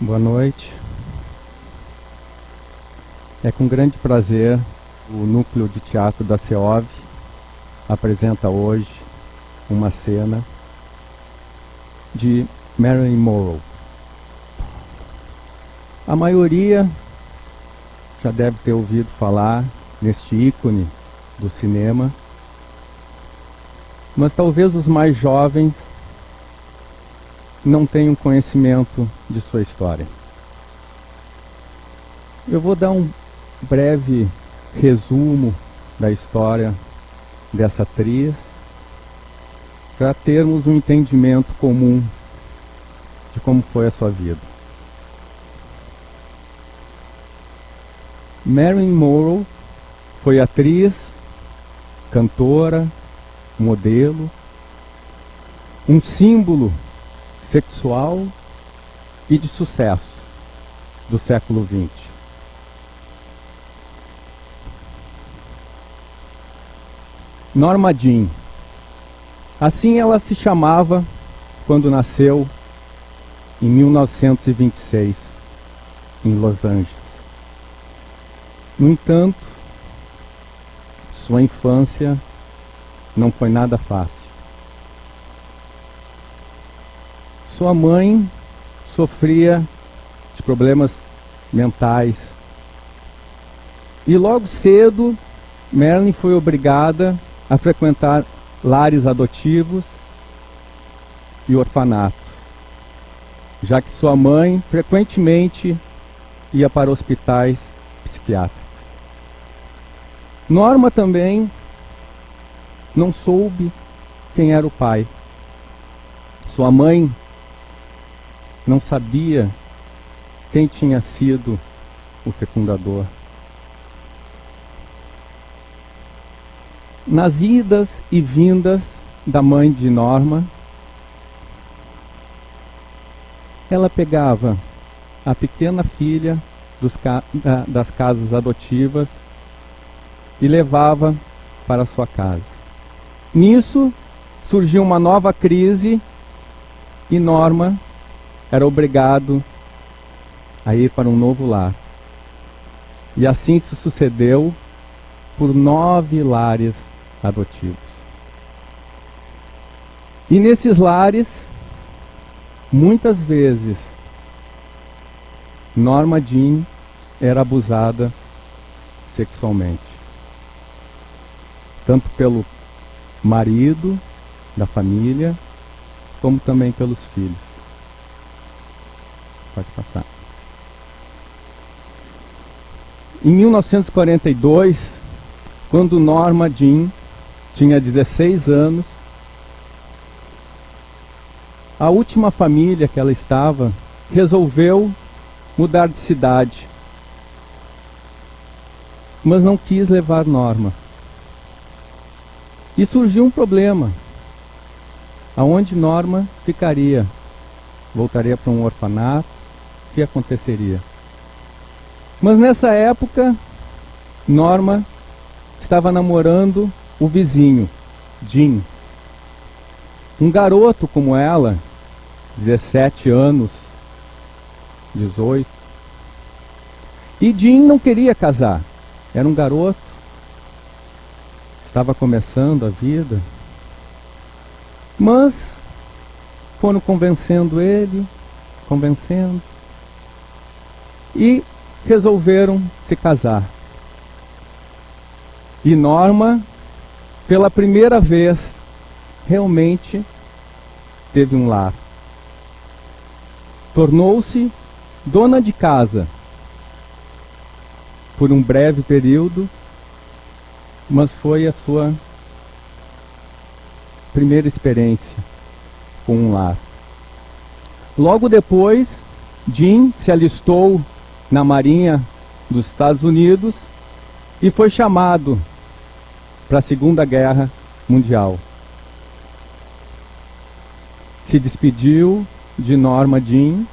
Boa noite. É com grande prazer o Núcleo de Teatro da CEOV apresenta hoje uma cena de Marilyn Monroe. A maioria já deve ter ouvido falar neste ícone do cinema, mas talvez os mais jovens não tenham conhecimento de sua história. Eu vou dar um breve resumo da história dessa atriz para termos um entendimento comum de como foi a sua vida. Marilyn Monroe foi atriz, cantora, modelo, um símbolo sexual e de sucesso do século XX. Norma Jean. Assim ela se chamava quando nasceu em 1926, em Los Angeles. No entanto, sua infância não foi nada fácil. Sua mãe sofria de problemas mentais. E logo cedo, Marilyn foi obrigada a frequentar lares adotivos e orfanatos, já que sua mãe frequentemente ia para hospitais psiquiátricos. Norma também não soube quem era o pai. Sua mãe não sabia quem tinha sido o fecundador. Nas idas e vindas da mãe de Norma, ela pegava a pequena filha das casas adotivas e levava para sua casa. Nisso surgiu uma nova crise e Norma era obrigado a ir para um novo lar. E assim se sucedeu por 9 lares adotivos. E nesses lares, muitas vezes, Norma Jean era abusada sexualmente. Tanto pelo marido da família, como também pelos filhos. Pode passar. Em 1942, quando Norma Jean tinha 16 anos, a última família que ela estava resolveu mudar de cidade, mas não quis levar Norma. E surgiu um problema. Aonde Norma ficaria? Voltaria para um orfanato? O que aconteceria? Mas nessa época, Norma estava namorando o vizinho, Jean. Um garoto como ela, 17 anos, 18. E Jean não queria casar. Era um garoto. Estava começando a vida. Mas foram convencendo ele, e resolveram se casar. E Norma, pela primeira vez, realmente teve um lar. Tornou-se dona de casa por um breve período, mas foi a sua primeira experiência com um lar. Logo depois, Jean se alistou na Marinha dos Estados Unidos e foi chamado para a Segunda Guerra Mundial. Se despediu de Norma Jean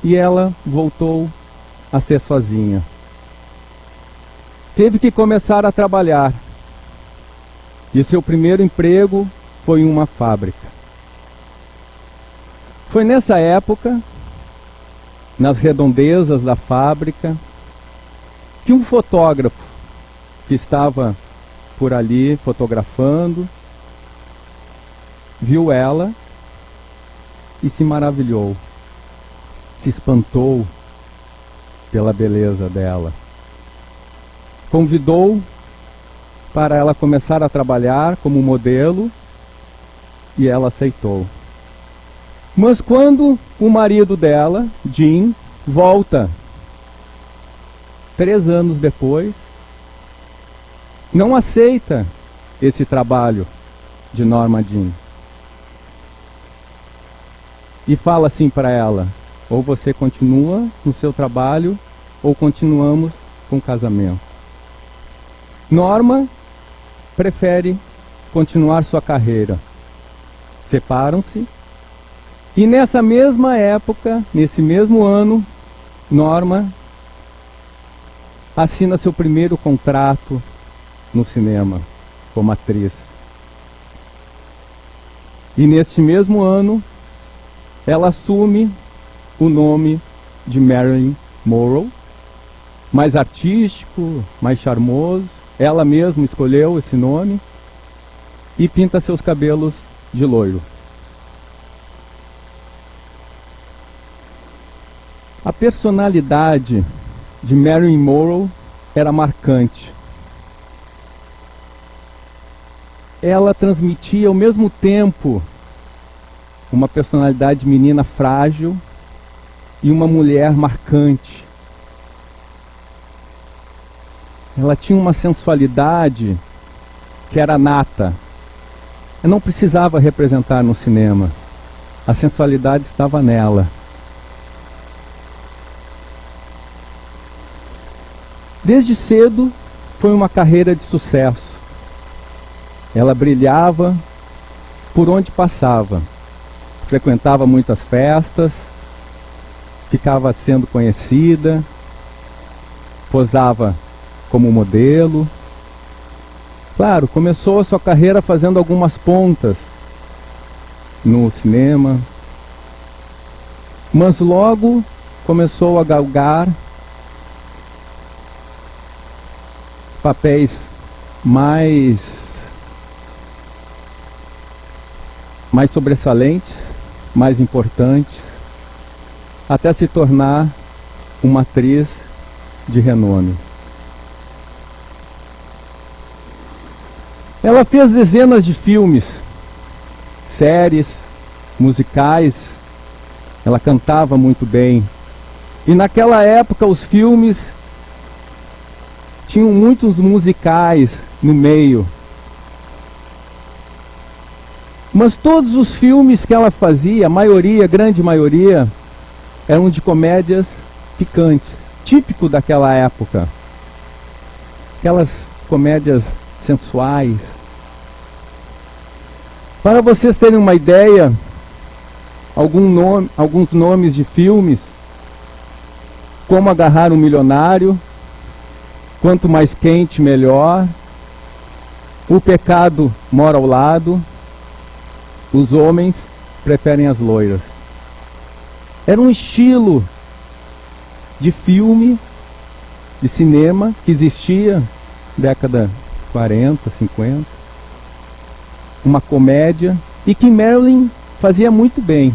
e ela voltou a ser sozinha. Teve que começar a trabalhar. E seu primeiro emprego foi em uma fábrica. Foi nessa época, nas redondezas da fábrica, que um fotógrafo que estava por ali fotografando viu ela e se maravilhou, se espantou pela beleza dela. Convidou para ela começar a trabalhar como modelo e ela aceitou. Mas quando o marido dela, Jim, volta 3 anos depois, não aceita esse trabalho de Norma Jean. E fala assim para ela: ou você continua no seu trabalho, ou continuamos com o casamento. Norma prefere continuar sua carreira. Separam-se. E nessa mesma época, nesse mesmo ano, Norma assina seu primeiro contrato no cinema como atriz. E neste mesmo ano, ela assume o nome de Marilyn Monroe, mais artístico, mais charmoso. Ela mesma escolheu esse nome e pinta seus cabelos de loiro. A personalidade de Marilyn Monroe era marcante. Ela transmitia ao mesmo tempo uma personalidade de menina frágil e uma mulher marcante. Ela tinha uma sensualidade que era nata. Eu não precisava representar no cinema. A sensualidade estava nela. Desde cedo foi uma carreira de sucesso. Ela brilhava por onde passava. Frequentava muitas festas, ficava sendo conhecida, posava como modelo. Claro, começou a sua carreira fazendo algumas pontas no cinema, mas logo começou a galgar papéis mais sobressalentes, mais importantes, até se tornar uma atriz de renome. Ela fez dezenas de filmes, séries, musicais. Ela cantava muito bem. E naquela época os filmes tinham muitos musicais no meio. Mas todos os filmes que ela fazia, a maioria, grande maioria, eram de comédias picantes, típico daquela época. Aquelas comédias sensuais. Para vocês terem uma ideia, alguns nomes de filmes: Como Agarrar um Milionário, Quanto Mais Quente Melhor, O Pecado Mora ao Lado, Os Homens Preferem as Loiras. Era um estilo de filme, de cinema, que existia década 40, 50. Uma comédia, e que Marilyn fazia muito bem.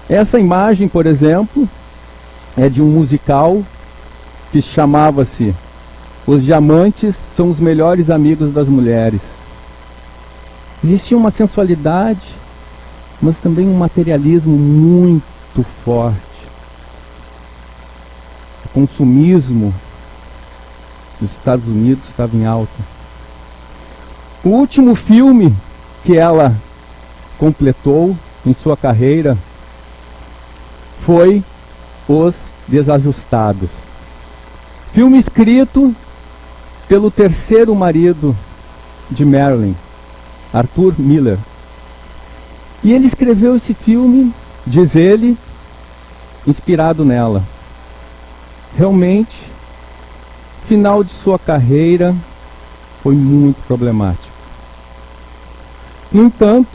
Essa imagem, por exemplo, é de um musical que chamava-se Os Diamantes São os Melhores Amigos das Mulheres. Existia uma sensualidade, mas também um materialismo muito forte. O consumismo nos Estados Unidos estava em alta. O último filme que ela completou em sua carreira foi Os Desajustados. Filme escrito pelo terceiro marido de Marilyn, Arthur Miller. E ele escreveu esse filme, diz ele, inspirado nela. Realmente, o final de sua carreira foi muito problemático. No entanto,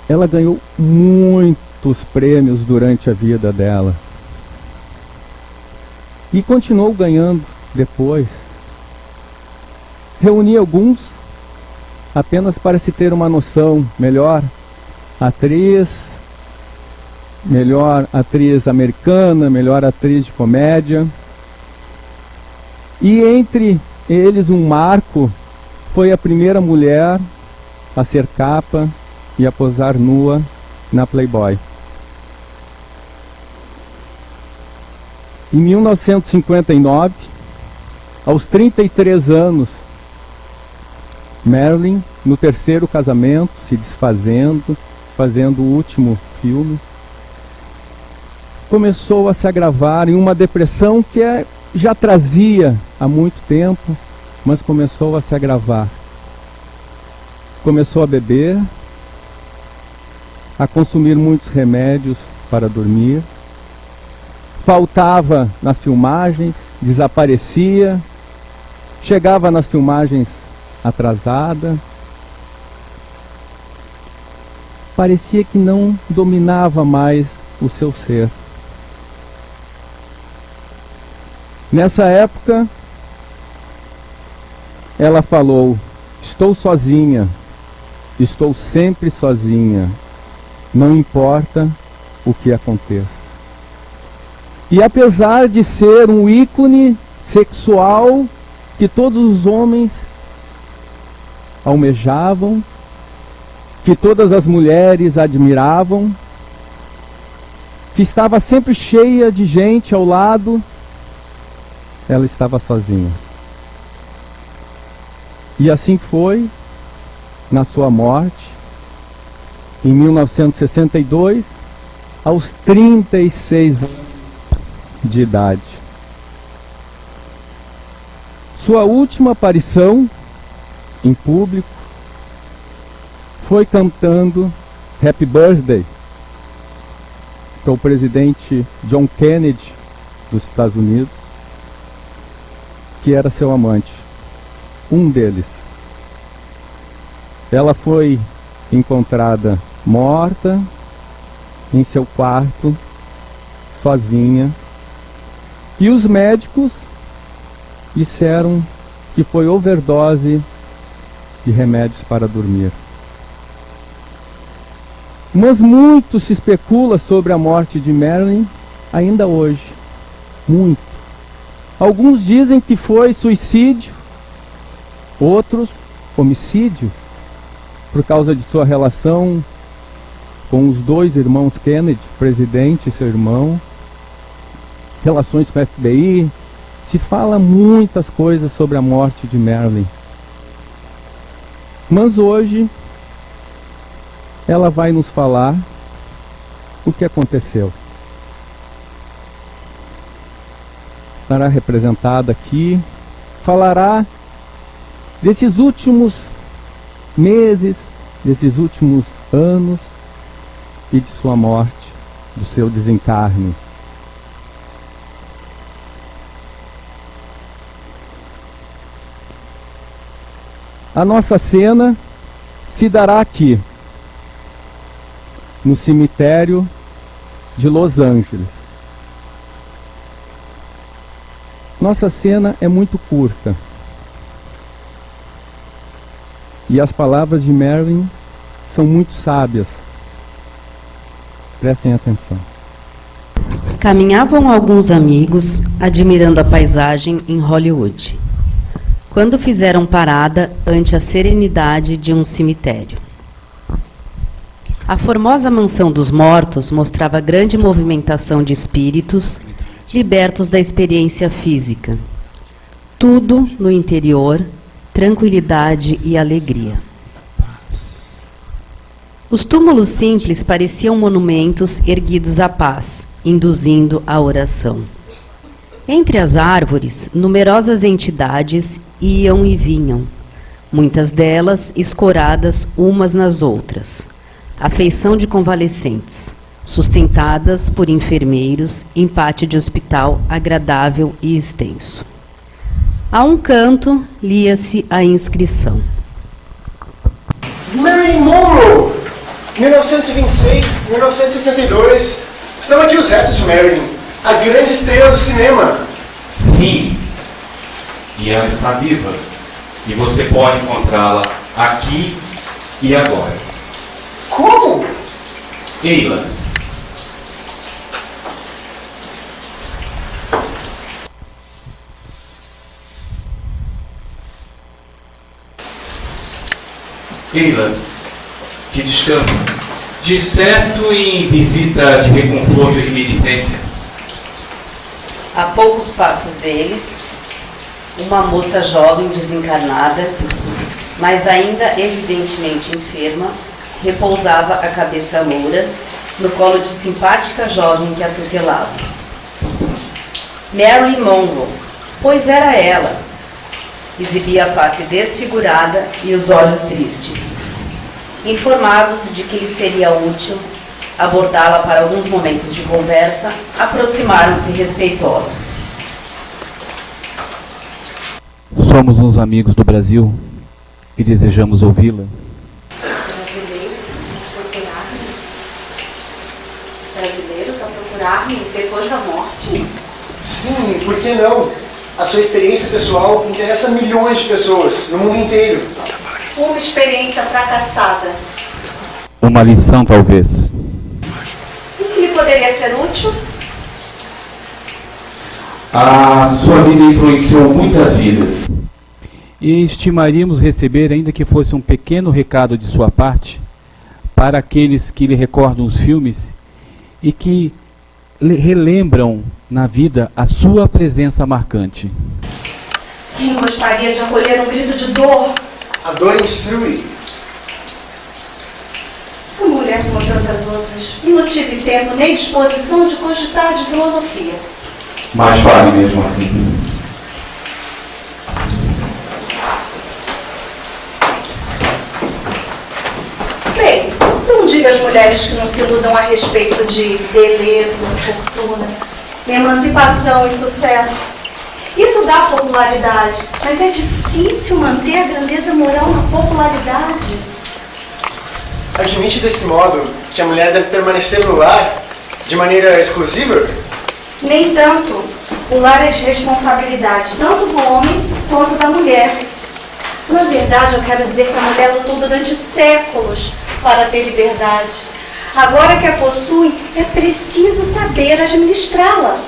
ela ganhou muitos prêmios durante a vida dela. E continuou ganhando depois. Reuni alguns apenas para se ter uma noção melhor. Melhor atriz americana, melhor atriz de comédia. E entre eles um marco, foi a primeira mulher a ser capa e a posar nua na Playboy. Em 1959, aos 33 anos, Marilyn, no terceiro casamento, se desfazendo, fazendo o último filme, começou a se agravar em uma depressão que já trazia há muito tempo, mas começou a se agravar. Começou a beber, a consumir muitos remédios para dormir, faltava nas filmagens, desaparecia, chegava nas filmagens atrasada, parecia que não dominava mais o seu ser. Nessa época, ela falou: estou sozinha, estou sempre sozinha, não importa o que aconteça. E apesar de ser um ícone sexual que todos os homens almejavam, que todas as mulheres admiravam, que estava sempre cheia de gente ao lado, ela estava sozinha. E assim foi na sua morte, em 1962, aos 36 anos de idade. Sua última aparição em público foi cantando Happy Birthday para o presidente John Kennedy dos Estados Unidos, que era seu amante, um deles. Ela foi encontrada morta em seu quarto, sozinha, e os médicos disseram que foi overdose de remédios para dormir. Mas muito se especula sobre a morte de Marilyn ainda hoje. Muito. Alguns dizem que foi suicídio, outros homicídio, por causa de sua relação com os dois irmãos Kennedy, presidente e seu irmão, relações com o FBI. Se fala muitas coisas sobre a morte de Marilyn. Mas hoje ela vai nos falar o que aconteceu. Estará representada aqui, falará desses últimos meses, desses últimos anos e de sua morte, do seu desencarne. A nossa cena se dará aqui, no cemitério de Los Angeles. Nossa cena é muito curta. E as palavras de Marilyn são muito sábias. Prestem atenção. Caminhavam alguns amigos, admirando a paisagem em Hollywood, quando fizeram parada ante a serenidade de um cemitério. A formosa mansão dos mortos mostrava grande movimentação de espíritos libertos da experiência física. Tudo no interior, tranquilidade e alegria. Os túmulos simples pareciam monumentos erguidos à paz, induzindo a oração. Entre as árvores, numerosas entidades iam e vinham, muitas delas escoradas umas nas outras, à feição de convalescentes, sustentadas por enfermeiros em pátio de hospital agradável e extenso. A um canto lia-se a inscrição: Marilyn Monroe, 1926, 1962. Estão aqui os restos de Marilyn, a grande estrela do cinema. Sim, e ela está viva. E você pode encontrá-la aqui e agora. Como? Eila. Eila, que descansa. De certo em visita de reconforto e reminiscência. A poucos passos deles, uma moça jovem desencarnada, mas ainda evidentemente enferma, repousava a cabeça loura no colo de simpática jovem que a tutelava. Marilyn Monroe, pois era ela. Exibia a face desfigurada e os olhos tristes. Informados de que lhe seria útil abordá-la para alguns momentos de conversa, aproximaram-se respeitosos. Somos uns amigos do Brasil e desejamos ouvi-la. Brasileiros a procurar-me depois da morte? Sim, por que não? A sua experiência pessoal interessa milhões de pessoas no mundo inteiro. Uma experiência fracassada. Uma lição, talvez. E que lhe poderia ser útil? A sua vida influenciou muitas vidas. E estimaríamos receber, ainda que fosse um pequeno recado de sua parte, para aqueles que lhe recordam os filmes e que relembram na vida a sua presença marcante. Quem gostaria de acolher um grito de dor? A Doreen Fury. Fui mulher como tantas outras e não tive tempo nem disposição de cogitar de filosofia. Mas vale mesmo assim. Bem, não diga às mulheres que não se iludam a respeito de beleza, fortuna, emancipação e sucesso. Isso dá popularidade, mas é difícil manter a grandeza moral na popularidade. Admite desse modo que a mulher deve permanecer no lar de maneira exclusiva? Nem tanto. O lar é de responsabilidade, tanto do homem quanto da mulher. Na verdade, eu quero dizer que a mulher lutou durante séculos para ter liberdade. Agora que a possui, é preciso saber administrá-la.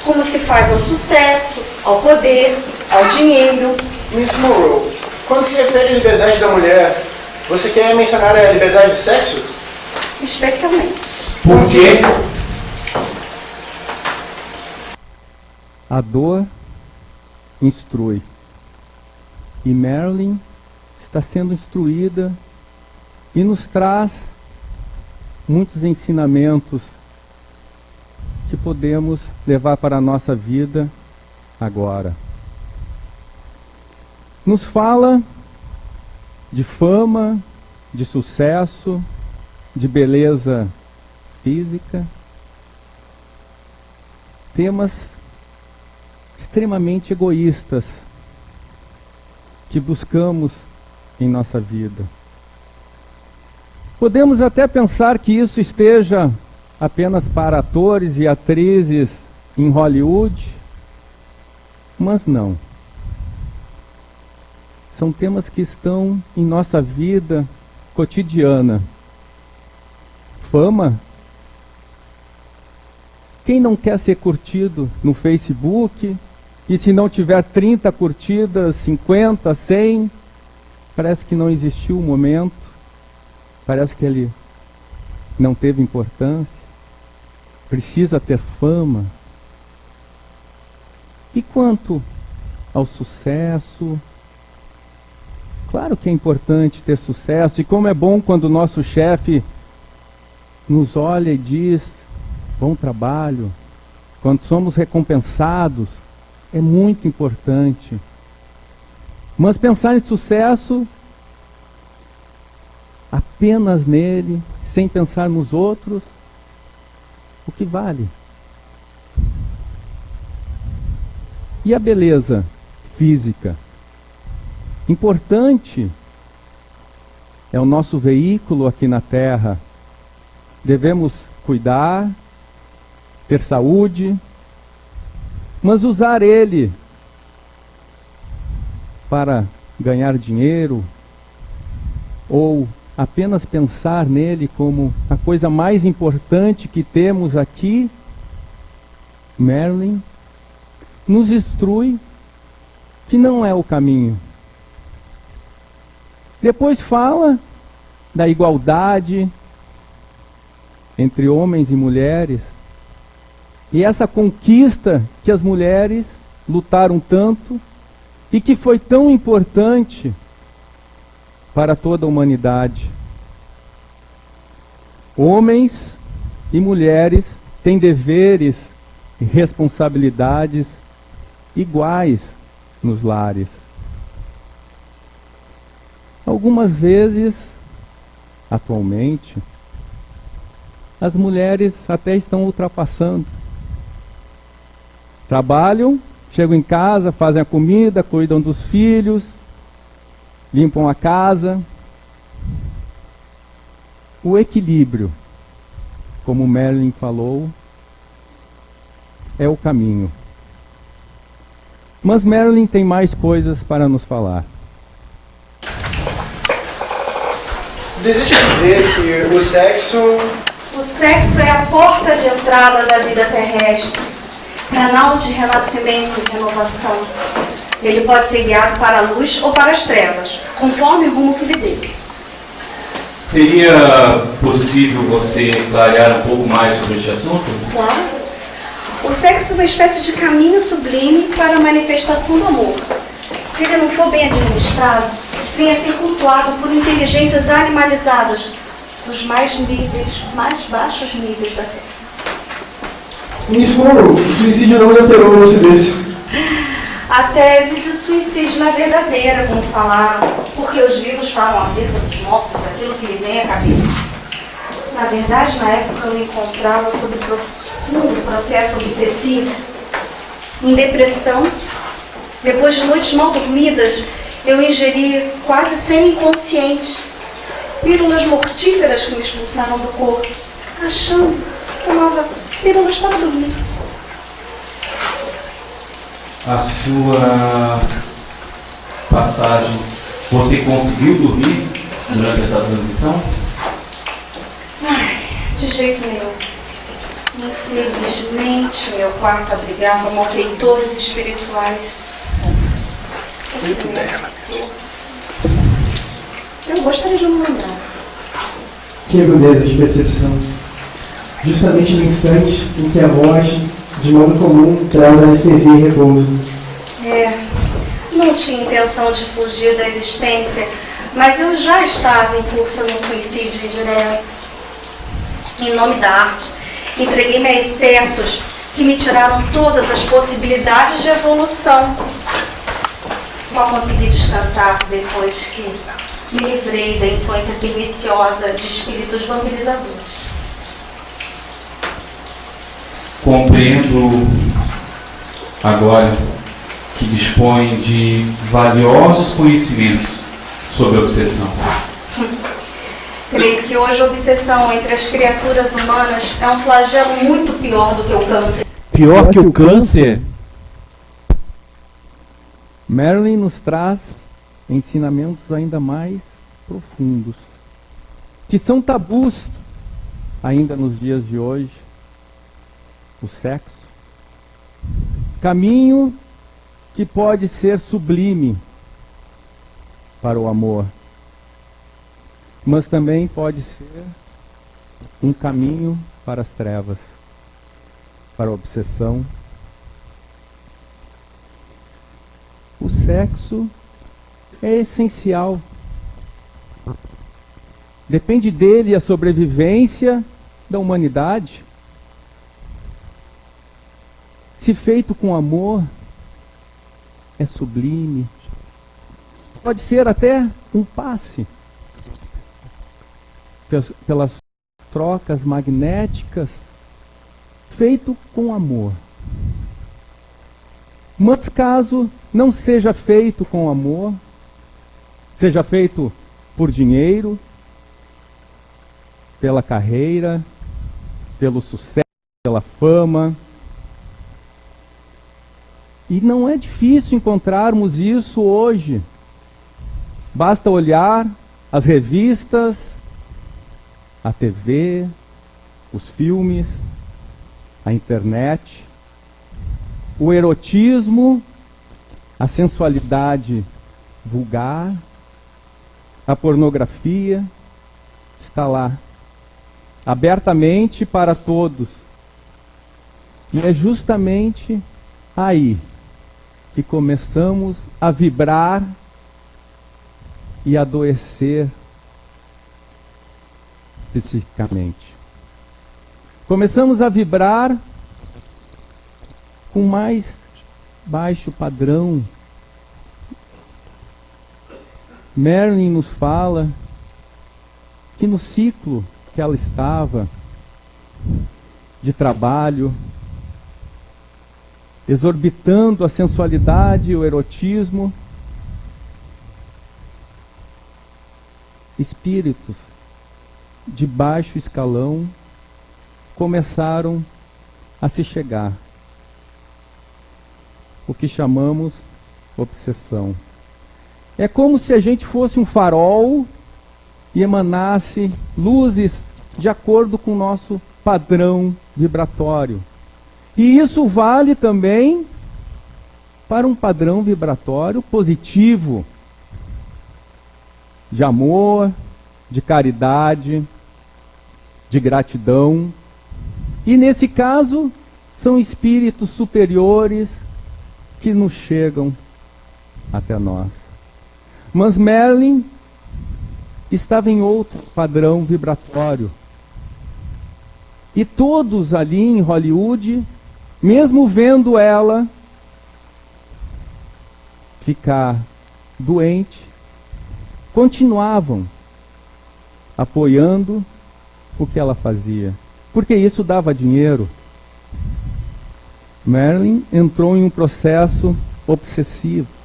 Como se faz ao sucesso, ao poder, ao dinheiro. Miss Monroe, quando se refere à liberdade da mulher, você quer mencionar a liberdade do sexo? Especialmente. Por quê? A dor instrui. E Marilyn está sendo instruída e nos traz muitos ensinamentos que podemos levar para a nossa vida agora. Nos fala de fama, de sucesso, de beleza física, temas extremamente egoístas que buscamos em nossa vida. Podemos até pensar que isso esteja apenas para atores e atrizes em Hollywood, mas não. São temas que estão em nossa vida cotidiana. Fama. Quem não quer ser curtido no Facebook? E se não tiver 30 curtidas, 50, 100, parece que não existiu o momento, parece que ele não teve importância, precisa ter fama. E quanto ao sucesso? Claro que é importante ter sucesso, e como é bom quando o nosso chefe nos olha e diz, bom trabalho, quando somos recompensados, é muito importante. Mas pensar em sucesso apenas nele, sem pensar nos outros, o que vale? E a beleza física? Importante, é o nosso veículo aqui na Terra. Devemos cuidar, ter saúde, mas usar ele para ganhar dinheiro ou apenas pensar nele como a coisa mais importante que temos aqui, Marilyn nos instrui que não é o caminho. Depois fala da igualdade entre homens e mulheres, e essa conquista que as mulheres lutaram tanto e que foi tão importante para toda a humanidade. Homens e mulheres têm deveres e responsabilidades iguais nos lares. Algumas vezes, atualmente, as mulheres até estão ultrapassando. Trabalham, chegam em casa, fazem a comida, cuidam dos filhos, limpam a casa. O equilíbrio, como Marilyn falou, é o caminho. Mas Marilyn tem mais coisas para nos falar. Desejo dizer que o sexo é a porta de entrada da vida terrestre, canal de renascimento e renovação. Ele pode ser guiado para a luz ou para as trevas, conforme o rumo que lhe dê. Seria possível você clarear um pouco mais sobre este assunto? Claro. O sexo é uma espécie de caminho sublime para a manifestação do amor. Se ele não for bem administrado, venha a ser cultuado por inteligências animalizadas dos mais baixos níveis da Terra. Miss Monroe, o suicídio não lhe alterou a lucidez. A tese de suicídio não é verdadeira, como falaram, porque os vivos falam acerca dos mortos, aquilo que lhe vem à cabeça. Na verdade, na época eu me encontrava sob profundo processo obsessivo, em depressão. Depois de noites mal dormidas, eu ingeri quase semi-inconsciente pílulas mortíferas que me expulsaram do corpo, achando que tomava pílulas para dormir. A sua passagem, você conseguiu dormir durante essa transição? Ai, de jeito nenhum. Infelizmente, meu quarto abrigava malfeitores espirituais. Muito dela. Eu gostaria de me lembrar. Que agudeza de percepção. Justamente no instante em que a morte, de modo comum, traz anestesia e repouso. Não tinha intenção de fugir da existência, mas eu já estava em curso no suicídio indireto. Em nome da arte, entreguei-me a excessos que me tiraram todas as possibilidades de evolução. Só consegui descansar depois que me livrei da influência perniciosa de espíritos vampirizadores. Compreendo agora que dispõe de valiosos conhecimentos sobre a obsessão. Creio que hoje a obsessão entre as criaturas humanas é um flagelo muito pior do que o câncer. Pior que o câncer? Marilyn nos traz ensinamentos ainda mais profundos, que são tabus ainda nos dias de hoje. O sexo, caminho que pode ser sublime para o amor, mas também pode ser um caminho para as trevas, para a obsessão. O sexo é essencial. Depende dele a sobrevivência da humanidade. Se feito com amor, é sublime. Pode ser até um passe pelas trocas magnéticas, feito com amor. Mas caso não seja feito com amor, seja feito por dinheiro, pela carreira, pelo sucesso, pela fama. E não é difícil encontrarmos isso hoje. Basta olhar as revistas, a TV, os filmes, a internet, o erotismo, a sensualidade vulgar, a pornografia, está lá, abertamente para todos. E é justamente aí que começamos a vibrar e adoecer psiquicamente. Começamos a vibrar com mais baixo padrão. Marilyn nos fala que no ciclo que ela estava de trabalho, exorbitando a sensualidade e o erotismo, espíritos de baixo escalão começaram a se chegar. O que chamamos obsessão. É como se a gente fosse um farol e emanasse luzes de acordo com o nosso padrão vibratório. E isso vale também para um padrão vibratório positivo, de amor, de caridade, de gratidão. E nesse caso, são espíritos superiores que nos chegam até nós. Mas Marilyn estava em outro padrão vibratório. E todos ali em Hollywood, mesmo vendo ela ficar doente, continuavam apoiando o que ela fazia, porque isso dava dinheiro. Marilyn entrou em um processo obsessivo.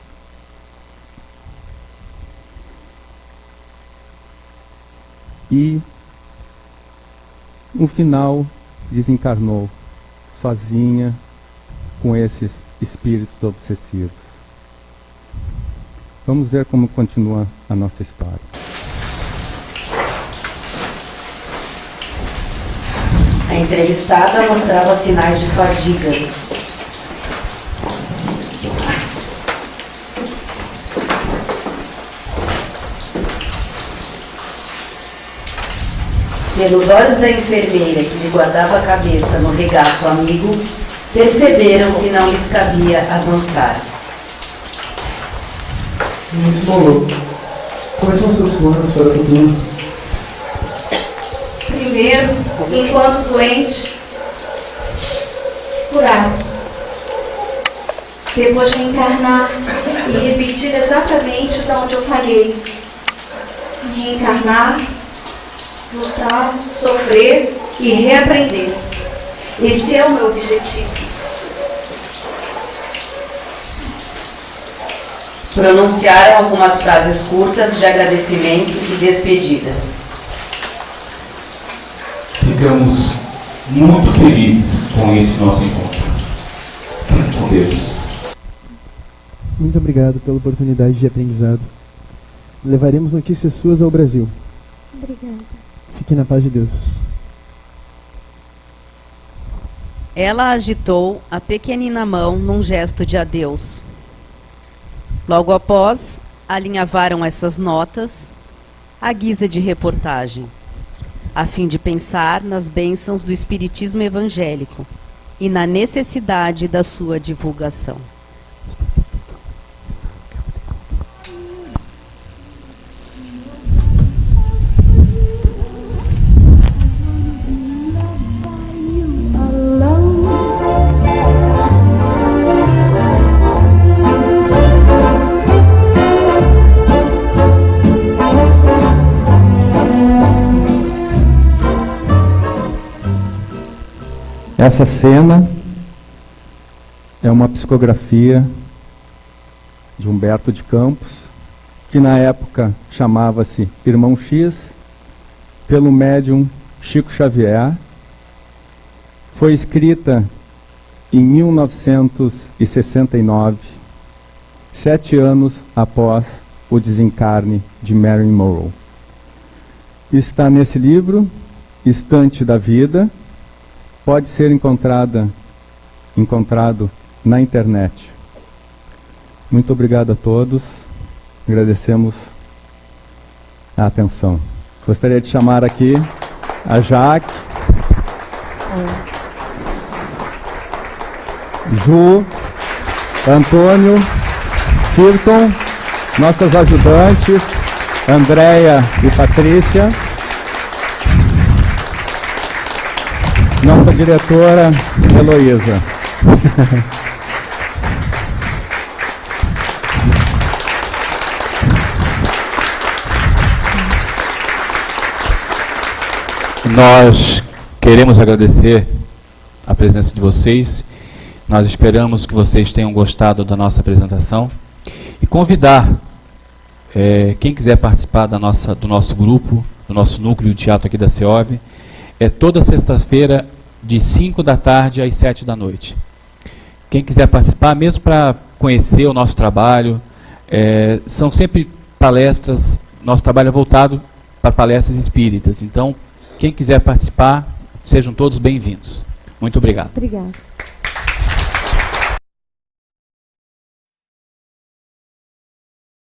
E, no final, desencarnou sozinha com esses espíritos obsessivos. Vamos ver como continua a nossa história. A entrevistada mostrava sinais de fadiga. Pelos olhos da enfermeira que lhe guardava a cabeça no regaço amigo, perceberam que não lhes cabia avançar. Miss Monroe, quais são seus planos para o futuro? Primeiro, enquanto doente, curar. Depois reencarnar e repetir exatamente de onde eu falhei. Reencarnar, lutar, sofrer e reaprender. Esse é o meu objetivo. Pronunciaram algumas frases curtas de agradecimento e despedida. Ficamos muito felizes com esse nosso encontro. Fique com Deus. Muito obrigado pela oportunidade de aprendizado. Levaremos notícias suas ao Brasil. Obrigada. Fique na paz de Deus. Ela agitou a pequenina mão num gesto de adeus. Logo após, alinhavaram essas notas à guisa de reportagem, a fim de pensar nas bênçãos do espiritismo evangélico e na necessidade da sua divulgação. Essa cena é uma psicografia de Humberto de Campos, que na época chamava-se Irmão X, pelo médium Chico Xavier. Foi escrita em 1969, 7 anos após o desencarne de Marilyn Monroe. Está nesse livro, Estante da Vida, pode ser encontrado na internet. Muito obrigado a todos, agradecemos a atenção. Gostaria de chamar aqui a Jaque, Ju, Antônio, Kirton, nossas ajudantes, Andréia e Patrícia, nossa diretora, Heloísa. Nós queremos agradecer a presença de vocês. Nós esperamos que vocês tenham gostado da nossa apresentação e convidar quem quiser participar do nosso grupo, do nosso núcleo de teatro aqui da CEOV, toda sexta-feira de 5 da tarde às 7 da noite. Quem quiser participar, mesmo para conhecer o nosso trabalho, são sempre palestras, nosso trabalho é voltado para palestras espíritas. Então, quem quiser participar, sejam todos bem-vindos. Muito obrigado. Obrigada.